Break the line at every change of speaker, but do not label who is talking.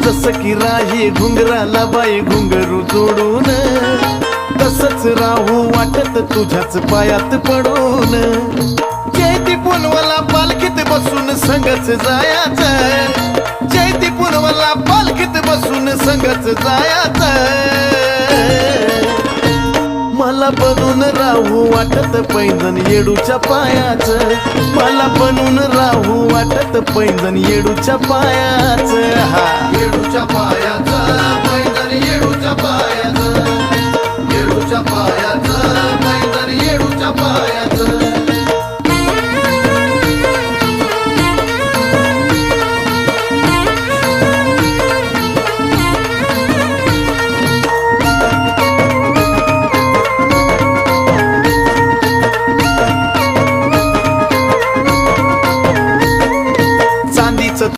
जसं की राही घुंगराला बाई घुंगरू जोडून, तसंच राहू वाटत तुझ्याच पायात पडून. जयती पुनवला पालखीत बसून संगच जायाचं, जयती पुनवला पालखीत बसून संगच जायाचं. मला बनून राहू वाटत पैंजण येडूच्या पायाचं, मला बनून राहू वाटत पैंजण येडूच्या पायाचं. हा येडूच्या पायाचं